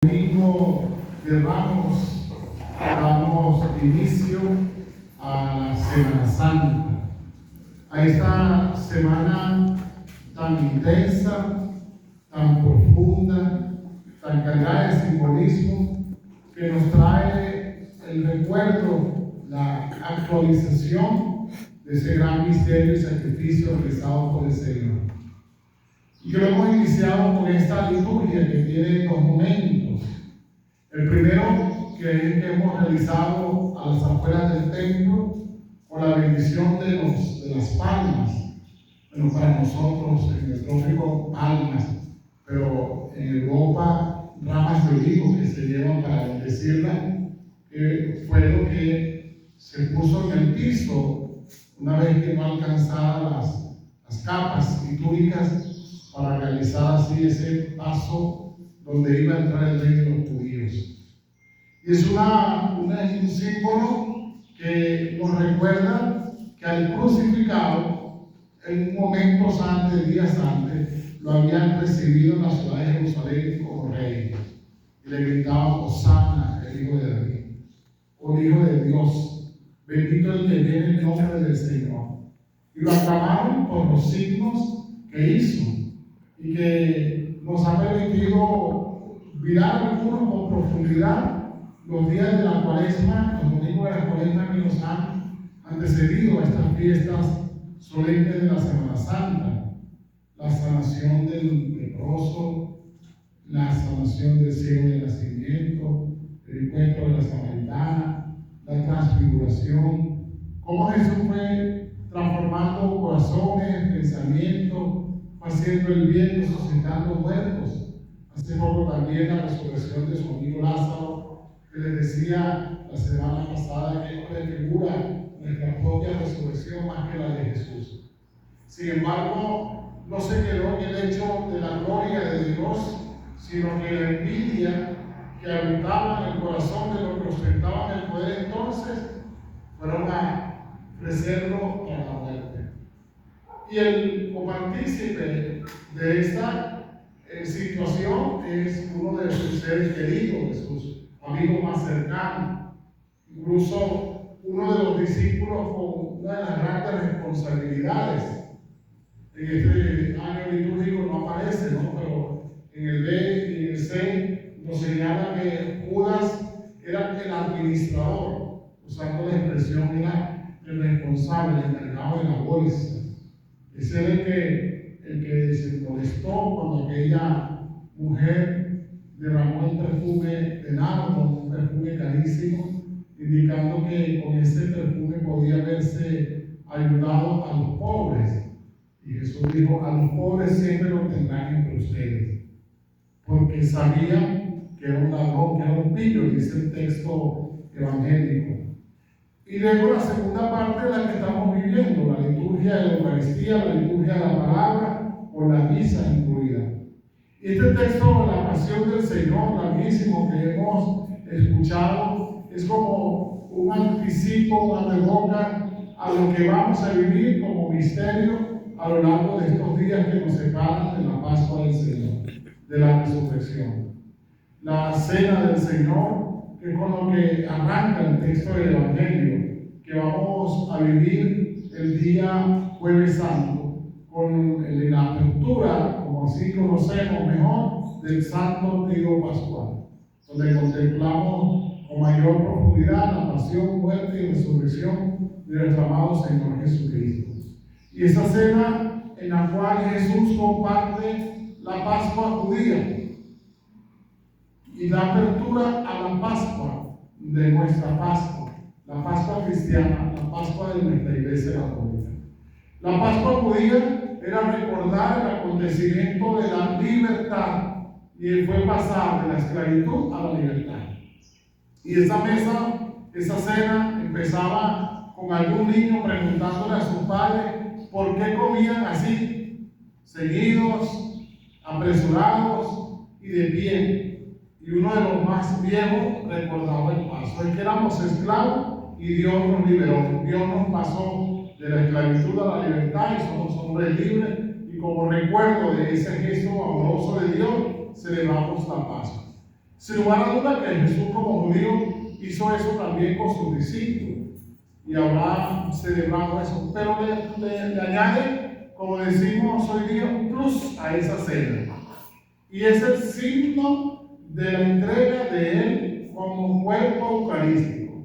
Domingo de Ramos damos inicio a la Semana Santa, a esta semana tan intensa, tan profunda, tan cargada de simbolismo, que nos trae el recuerdo, la actualización de ese gran misterio y sacrificio realizado por el Señor. Y que lo hemos iniciado con esta liturgia que tiene dos momentos. El primero, que es que hemos realizado a las afueras del templo con la bendición de las palmas. Bueno, para nosotros en el trópico palmas, pero en Europa ramas de olivo que se llevan para bendecirla, que fue lo que se puso en el piso una vez que no alcanzaban las capas y túnicas, para realizar así ese paso donde iba a entrar el rey de los judíos. Y es un símbolo que nos recuerda que al crucificado, en momentos antes, días antes, lo habían recibido en la ciudad de Jerusalén como rey. Y le gritaban: Hosana, el Hijo de David, o el Hijo de Dios, bendito el que viene en el nombre del Señor. Y lo aclamaron por los signos que hizo, y que nos ha permitido mirar algunos con profundidad los días de la Cuaresma, los domingos de la Cuaresma que nos han antecedido a estas fiestas solemnes de la Semana Santa: la sanación del leproso, la sanación del ciego de nacimiento, el encuentro de la samaritana, la transfiguración, cómo Jesús fue transformando corazones, pensamientos, haciendo el bien, resucitando muertos. Hace poco también la resurrección de su amigo Lázaro, que les decía la semana pasada que esto prefigura nuestra propia resurrección más que la de Jesús. Sin embargo, no se quedó en el hecho de la gloria de Dios, sino que la envidia que habitaba en el corazón de los que ostentaban el poder entonces fueron a ofrecerlo a la muerte. Y el copartícipe de esta situación es uno de sus seres queridos, de sus amigos más cercanos, incluso uno de los discípulos con una de las grandes responsabilidades. En este año litúrgico no aparece, ¿no? Pero en el B y en el C nos señala que Judas era el administrador, usando la expresión, era el responsable, el encargado de la bolsa. Ese era el que se molestó cuando aquella mujer derramó el perfume de nardo, un perfume carísimo, indicando que con ese perfume podía haberse ayudado a los pobres. Y Jesús dijo: a los pobres siempre lo tendrán entre ustedes, porque sabían que era un ladrón, que era un pillo, dice el texto evangélico. Y luego la segunda parte de la que estamos viviendo, la liturgia de la Eucaristía, la liturgia de la palabra, con la misa incluida. Y este texto, la pasión del Señor, larguísimo, que hemos escuchado, es como un anticipo, una reboca a lo que vamos a vivir como misterio a lo largo de estos días que nos separan de la Pascua del Señor, de la resurrección. La cena del Señor, que es con lo que arranca el texto del Evangelio, que vamos a vivir el día Jueves Santo, con la apertura, como así conocemos mejor, del Santo Triduo Pascual, donde contemplamos con mayor profundidad la pasión, muerte y resurrección de nuestro amado Señor Jesucristo. Y esa cena en la cual Jesús comparte la Pascua judía y da apertura a la Pascua de nuestra Pascua, la Pascua cristiana, la Pascua de nuestra Iglesia Católica. La Pascua judía era recordar el acontecimiento de la libertad, y fue pasar de la esclavitud a la libertad. Y esa mesa, esa cena, empezaba con algún niño preguntándole a sus padres por qué comían así, seguidos, apresurados y de pie. Y uno de los más viejos recordaba el paso: es que éramos esclavos y Dios nos liberó. Dios nos pasó de la esclavitud a la libertad y somos hombres libres. Y como recuerdo de ese gesto amoroso de Dios, celebramos la Pascua. Sin lugar a duda que Jesús como judío hizo eso también con sus discípulos y habrá celebrado eso, pero le añade, como decimos hoy día, un plus a esa cena, y es el signo de la entrega de Él como cuerpo eucarístico.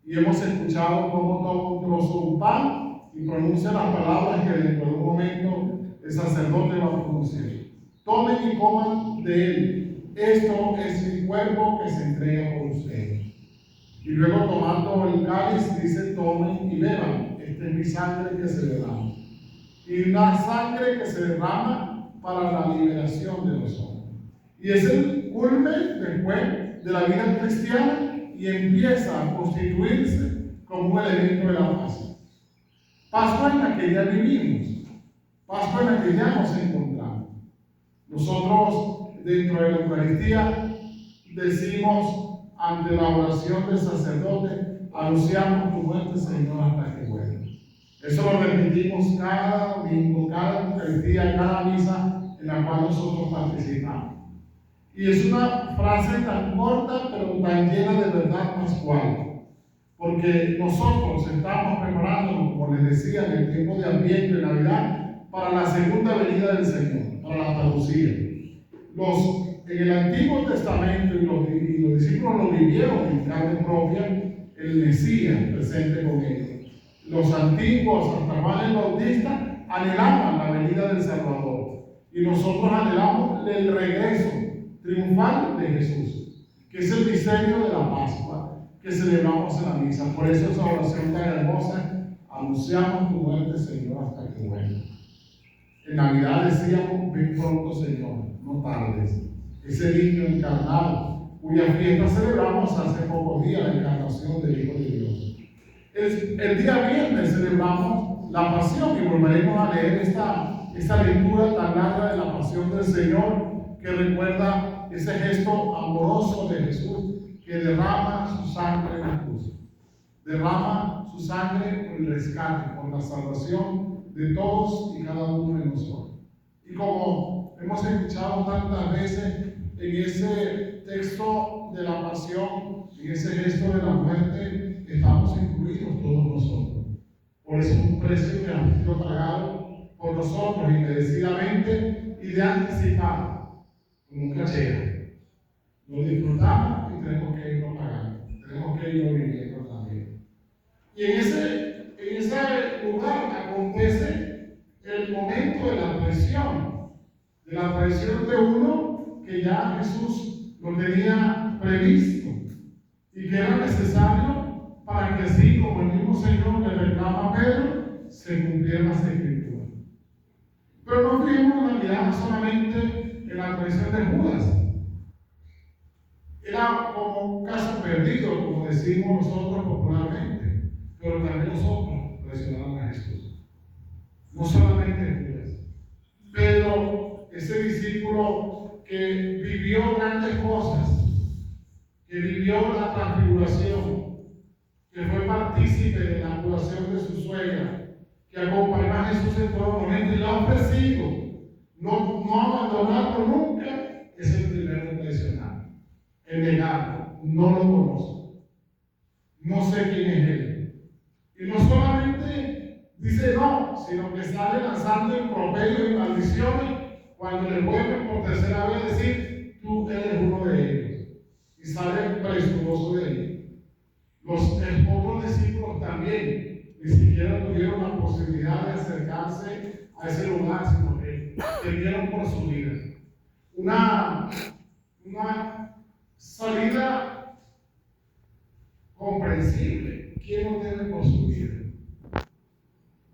Y hemos escuchado cómo toma un trozo de pan y pronuncia las palabras que dentro de un momento el sacerdote va a pronunciar. Tomen y coman de él. Esto es mi cuerpo que se entrega por ustedes. Y luego tomando el cáliz dice: tomen y beban. Esta es mi sangre que se derrama. Y una sangre que se derrama para la liberación de los hombres. Y es el culmen después de la vida cristiana y empieza a constituirse como un elemento de la Pascua. Pascua en la que ya vivimos, Pascua en la que ya nos encontramos. Nosotros, dentro de la Eucaristía, decimos ante la oración del sacerdote: anunciamos tu muerte, Señor, hasta que vuelva. Eso lo repetimos cada domingo, cada Eucaristía, cada misa en la cual nosotros participamos. Y es una frase tan corta, pero tan llena de verdad pascual. Porque nosotros estamos preparándonos, como les decía, en el tiempo de Adviento y Navidad, para la segunda venida del Señor, para la parucía. En el Antiguo Testamento, y los discípulos lo vivieron en carne propia, el Mesías presente con ellos. Los antiguos, hasta Juan el Bautista, anhelaban la venida del Salvador. Y nosotros anhelamos el regreso triunfal de Jesús, que es el misterio de la Pascua que celebramos en la misa. Por eso esa oración tan hermosa: anunciamos tu muerte, Señor, hasta que vuelva. En Navidad decíamos: ven pronto, Señor, no tardes. Ese niño encarnado, cuya fiesta celebramos hace pocos días, la encarnación del Hijo de Dios. El día viernes celebramos la pasión y volveremos a leer esta lectura tan larga de la pasión del Señor, que recuerda ese gesto amoroso de Jesús, que derrama su sangre en la cruz. Derrama su sangre por el rescate, por la salvación de todos y cada uno de nosotros. Y como hemos escuchado tantas veces, en ese texto de la pasión, en ese gesto de la muerte, estamos incluidos todos nosotros. Por eso es un precio que ha sido pagado por nosotros inmerecidamente y de anticipado, como un cachero. Lo disfrutamos y tenemos que irlo pagando, tenemos que irlo viviendo también. Y en ese lugar acontece el momento de la traición de uno que ya Jesús lo tenía previsto y que era necesario para que así como el mismo Señor le reclama a Pedro, se cumpliera las Escrituras. Pero no fijemos la mirada solamente en la traición de Judas. Era como un caso perdido, como decimos nosotros popularmente, pero también nosotros traicionamos a Jesús. No solamente Judas. Pedro, ese discípulo que vivió grandes cosas, que vivió la transfiguración, que fue partícipe de la curación de su suegra, que acompañó a Jesús en todo momento y lo ha ofrecido, no abandonarlo nunca, es el primero en traicionar, en negarlo. No lo conozco, no sé quién es él. Y no solamente dice no, sino que sale lanzando improperios y maldiciones cuando le vuelven por tercera vez decir: tú eres uno de ellos, y sale presuroso de él. Los otros discípulos también ni siquiera tuvieron la posibilidad de acercarse a ese lugar, sino que temieron por su vida. Una salida comprensible. ¿Quién no teme por su vida?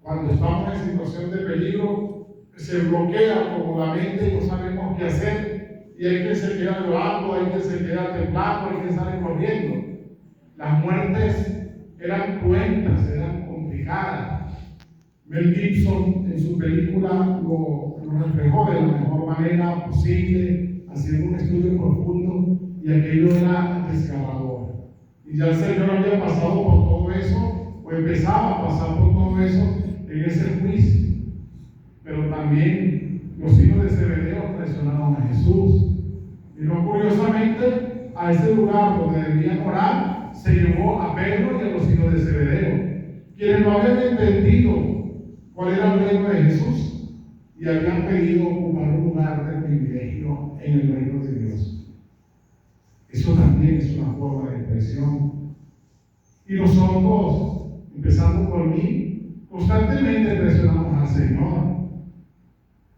Cuando estamos en situación de peligro, se bloquea como la mente y no sabemos qué hacer, y hay quien se queda llorando, hay quien se queda temblando, hay quien sale corriendo. Las muertes eran cruentas, eran complicadas. Mel Gibson en su película lo reflejó de la mejor manera posible, haciendo un estudio profundo, y aquello era desgarrador. Y ya el Señor había pasado por todo eso, o empezaba a pasar por todo eso en ese juicio. Pero también los hijos de Zebedeo traicionaron a Jesús. Y no curiosamente, a ese lugar donde debían orar, se llevó a Pedro y a los hijos de Zebedeo, quienes no habían entendido cuál era el reino de Jesús y habían pedido ocupar un lugar de privilegio en el reino de Dios. Eso también es una forma de expresión. Y nosotros, empezando por mí, constantemente presionamos al Señor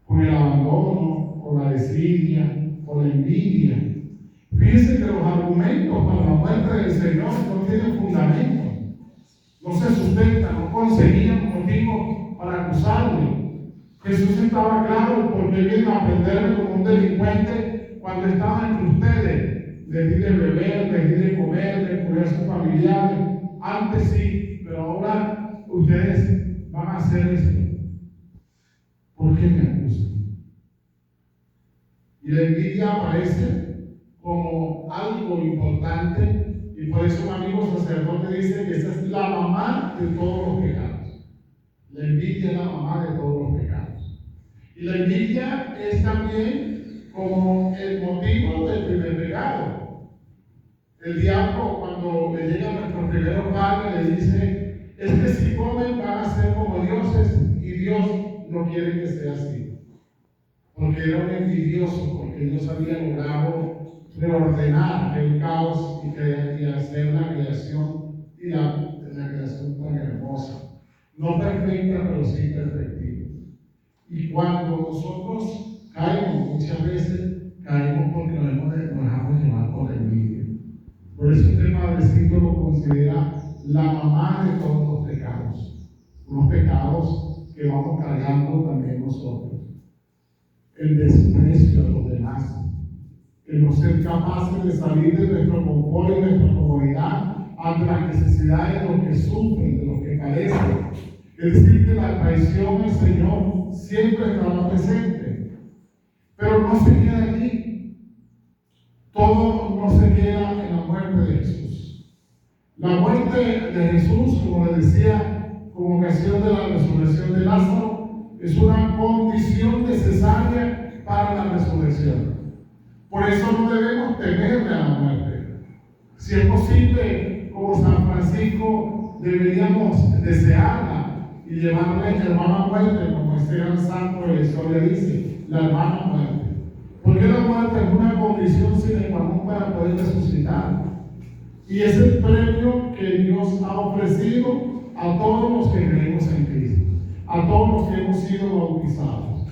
con el abandono, con la desidia, con la envidia. Fíjense que los argumentos para la muerte del Señor no tienen fundamento, no se sustentan, no conseguían motivos para acusarle. Jesús estaba claro porque vienen a prenderme como un delincuente cuando estaba entre ustedes. Les di de beber, les di de comer, de cuidar a sus familiares. Antes sí, pero ahora ustedes van a hacer esto. ¿Por qué me acusan? Y la envidia aparece como algo importante, y por eso un amigo sacerdote dice que esa es la mamá de todos los pecados. La envidia es la mamá de todos los pecados. Y la envidia es también como el motivo del primer pecado. El diablo, cuando le llega a nuestro primer padre, le dice: es que si comen van a ser como dioses, y Dios no quiere que sea así. Porque era un envidioso, porque Dios había logrado reordenar el caos y hacer la creación, y la creación tan hermosa. No perfecta, pero sí perfectiva. Y cuando nosotros caemos, muchas veces caemos porque nos dejamos llevar por la envidia. Por eso este padrecito lo considera la mamá de todos los pecados. Unos pecados que vamos cargando también nosotros. El desprecio a los demás. El no ser capaces de salir de nuestro confort y nuestra comodidad ante las necesidades de los que sufren, de los que carecen. Es decir, que la traición del Señor siempre estará presente. Pero no se queda allí. Todo no se queda en la muerte de Jesús. La muerte de Jesús, como le decía, como ocasión de la resurrección de Lázaro, es una condición necesaria para la resurrección. Por eso no debemos temerle a la muerte. Si es posible, como San Francisco, deberíamos desearla y llevarle hermana muerte, como este gran santo de la historia dice, la hermana muerte. Porque la muerte es una condición sine qua non para poder resucitar. Y es el premio que Dios ha ofrecido a todos los que creemos en Cristo, a todos los que hemos sido bautizados.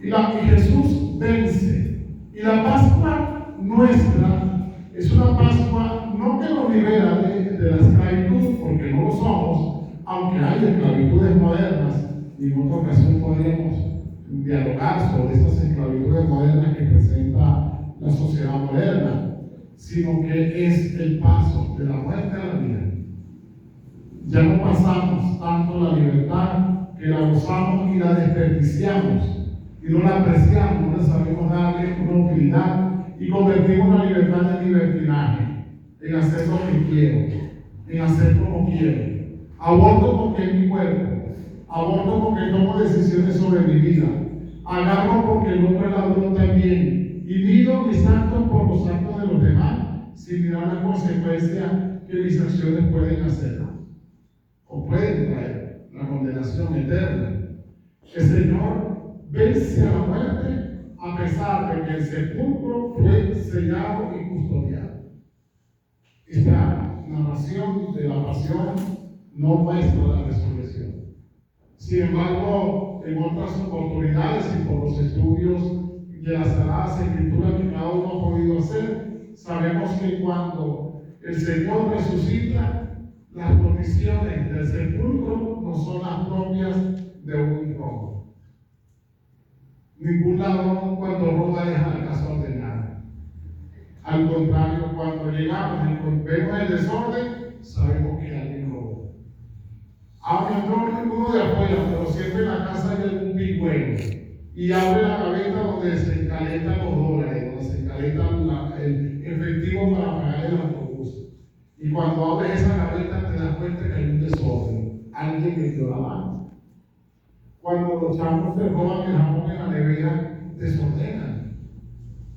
Y Jesús vence. Y la Pascua nuestra es una Pascua no que nos libera de la esclavitud, porque no lo somos, aunque hay esclavitudes modernas, y en otra ocasión podríamos dialogar sobre estas esclavitudes modernas que presenta la sociedad moderna, sino que es el paso de la muerte a la vida. Ya no pasamos tanto la libertad, que la gozamos y la desperdiciamos, y no la apreciamos, no le sabemos darle una utilidad, y convertimos la libertad en libertinaje, en hacer lo que quiero, en hacer como quiero. Aborto porque es mi cuerpo. Aborto porque tomo decisiones sobre mi vida. Agarro porque el otro es ladrón también. Y mido mis actos por los actos de los demás, sin mirar las consecuencias que mis acciones pueden hacer o pueden traer, la condenación eterna. El Señor vence a la muerte a pesar de que el sepulcro fue sellado y custodiado. Esta narración de la pasión no muestra la resurrección. Sin embargo, en otras oportunidades y por los estudios de las Sagradas Escrituras que cada uno ha podido hacer, sabemos que cuando el Señor resucita, las condiciones del sepulcro no son las propias de un robo. Ningún ladrón cuando roba deja la casa ordenada. Al contrario, cuando llegamos y vemos el desorden, sabemos que alguien robó. Aunque entró ninguno de afuera, pero siempre en la casa hay algún pigüero. Y abre la gaveta donde se encaletan los dólares, donde se encaletan el efectivo para pagar el autobús. Y cuando abres esa gaveta te das cuenta que hay un desorden. Alguien metió la mano. Cuando los chamos te roban el jamón en la nevera, desordenan.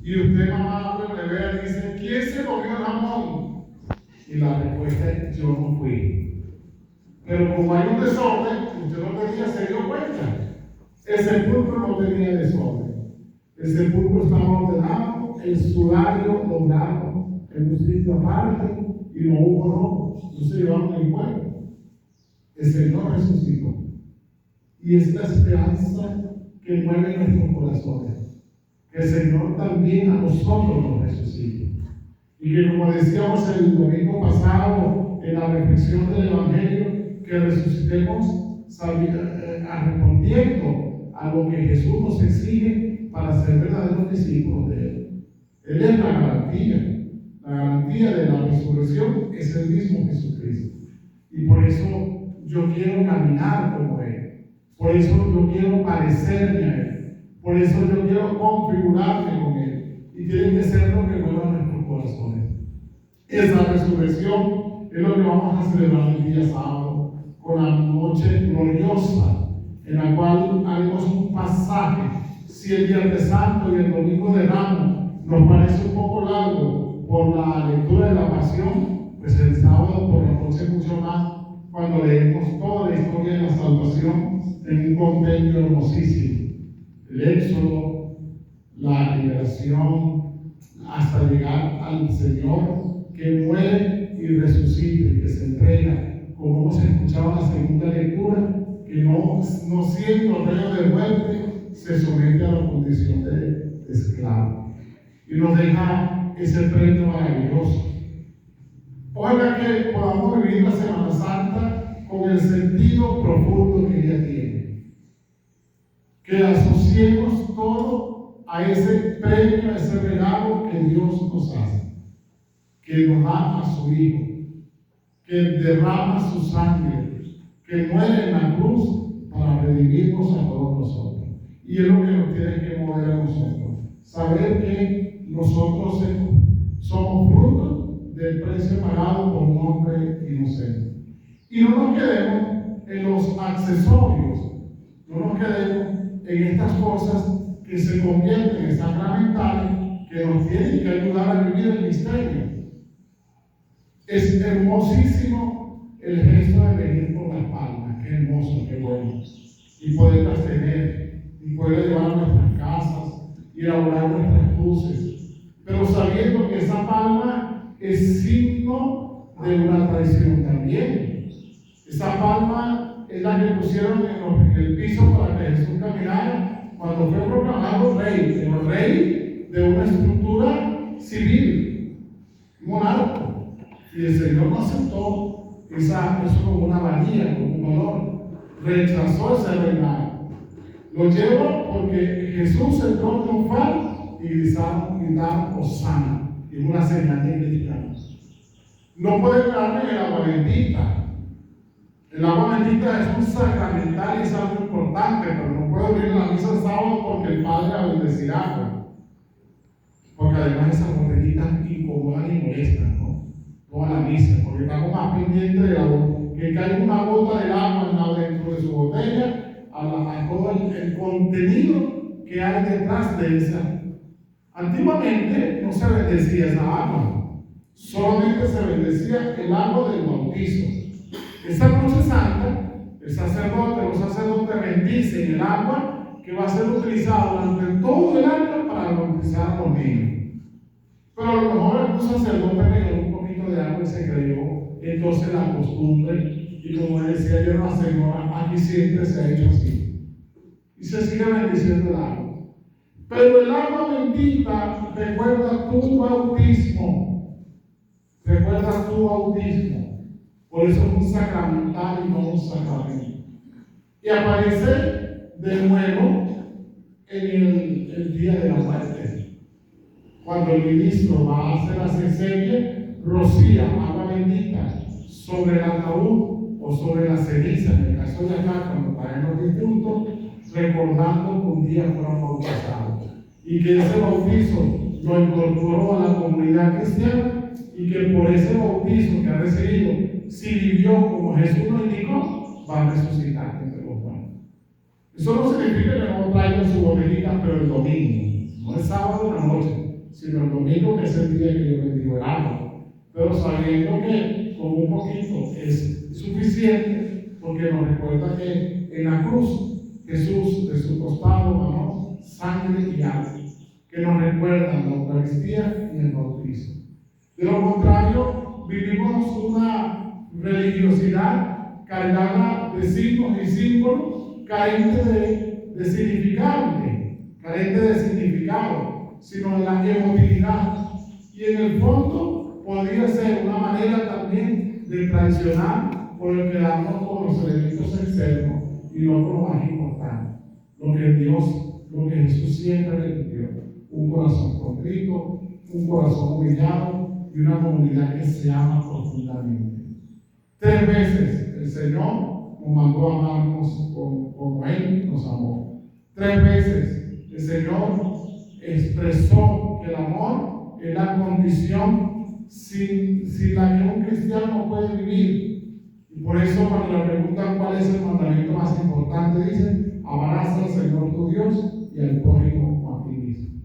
Y usted, mamá, cuando le vea, dice, ¿quién se comió el jamón? Y la respuesta es, yo no fui. Pero como hay un desorden, usted no tenía, se dio cuenta. El sepulcro no tenía desorden. El sepulcro estaba ordenado, el sudario doblado en un sitio aparte y no hubo robo. No se llevaron el cuerpo. El Señor resucitó. Y es la esperanza que mueve nuestros corazones. Que el Señor también a nosotros nos resucite. Y que, como decíamos el domingo pasado en la reflexión del Evangelio, que resucitemos respondiendo a lo que Jesús nos exige para ser verdaderos discípulos de Él. Él es la garantía. La garantía de la resurrección es el mismo Jesucristo. Y por eso yo quiero caminar como Él. Por eso yo quiero parecerme a Él. Por eso yo quiero configurarme con Él. Y tiene que ser lo que mueva nuestros corazones. Esa resurrección es lo que vamos a celebrar el día sábado, con la noche gloriosa, en la cual haremos un pasaje. Si el Viernes Santo y el Domingo de Ramos nos parece un poco largo por la lectura de la Pasión, pues el sábado por la noche mucho más, cuando leemos toda la historia de la salvación en un compendio hermosísimo. El Éxodo, la liberación, hasta llegar al Señor que muere y resucita, que se entrega, como hemos escuchado en la segunda lectura, que no siendo reo de muerte, se somete a la condición de esclavo. Y nos deja ese premio maravilloso. Ojalá que podamos vivir la Semana Santa con el sentido profundo que ella tiene. Que asociemos todo a ese premio, a ese regalo que Dios nos hace, que nos da a su Hijo, que derrama su sangre, que muere en la cruz para redimirnos a todos nosotros. Y es lo que nos tiene que mover a nosotros, saber que nosotros somos fruto del precio pagado por un hombre inocente. Y no nos quedemos en los accesorios, no nos quedemos en estas cosas que se convierten en sacramentales, que nos tienen que ayudar a vivir el misterio. Es hermosísimo el gesto de venir por las palmas, qué hermoso, qué bueno, y poderlas tener, y poder llevar a nuestras casas, y elaborar nuestras cruces, pero sabiendo que esa palma es signo de una traición también. Esa palma es la que pusieron en el piso para que Jesús caminara cuando fue proclamado rey, pero rey de una estructura civil, monarca. Y el Señor no aceptó eso como una valía, como un honor. Rechazó ese reinado. Lo llevó porque Jesús entró triunfal y gritaron Hosana. Y una señal de cristiano. No puede quedarme en el agua bendita. El agua bendita es un sacramental y es algo importante, pero no puedo ir a la misa el sábado porque el Padre la bendecirá agua. Porque además esas botellitas incomodan y molestan, ¿no? Toda la misa, porque estamos más pendientes de que caiga una gota del agua dentro de su botella, a todo el contenido que hay detrás de esa. Antiguamente no se bendecía esa agua, solamente se bendecía el agua del bautismo. Esa noche santa, los sacerdotes bendicen el agua que va a ser utilizada durante todo el año para bautizar a los niños. Pero a lo mejor algún sacerdote regaló un poquito de agua y se creyó entonces la costumbre, y como decía yo a la señora, aquí siempre se ha hecho así. Y se sigue bendiciendo el agua. Pero el agua bendita recuerda tu bautismo. Recuerda tu bautismo. Por eso es un sacramental y no un sacramento. Y aparece de nuevo en el día de la muerte. Cuando el ministro va a hacer las exequias, rocía agua bendita sobre el ataúd o sobre la ceniza, en el caso de acá, cuando traen los difuntos, recordando que un día fueron bautizados. Y que ese bautizo lo incorporó a la comunidad cristiana y que por ese bautizo que ha recibido, si vivió como Jesús lo indicó, va a resucitar entre los muertos. Eso no significa que no traigan su botellita, pero el domingo, no el sábado en la noche. sino el domingo, que es el día que yo bendigo el agua. Pero sabiendo que con un poquito es suficiente, porque nos recuerda que en la cruz Jesús de su costado ganó sangre y agua, que nos recuerdan la Eucaristía y el bautismo. De lo contrario, vivimos una religiosidad cargada de signos y símbolos, carente de significado, sino de la emotividad. Y en el fondo podría ser una manera también de traicionar por el quedarnos con los elementos externos y no con lo más importante, lo que Jesús siempre repitió: un corazón contrito, un corazón humillado y una comunidad que se ama profundamente. 3 veces el Señor nos mandó a amarnos como Él nos amó. 3 veces el Señor expresó que el amor es la condición sin la que un cristiano puede vivir. Y por eso cuando le preguntan cuál es el mandamiento más importante, dicen: amarás al Señor tu Dios y al prójimo como a ti mismo.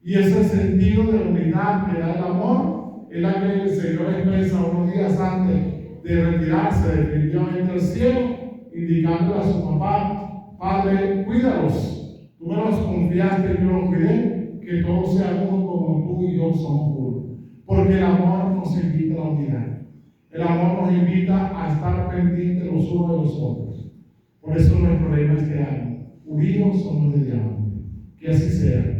Y ese sentido de unidad que da el amor es la que el Señor expresa unos días antes de retirarse definitivamente al cielo, indicándole a su papá: Padre, cuídalos, tú me los confiaste, yo los cuidé, que todos sean uno como tú y yo somos uno. Porque el amor nos invita a la unidad. El amor nos invita a estar pendientes los unos de los otros. Por eso nuestro lema este año: unidos somos de diamante. Que así sea.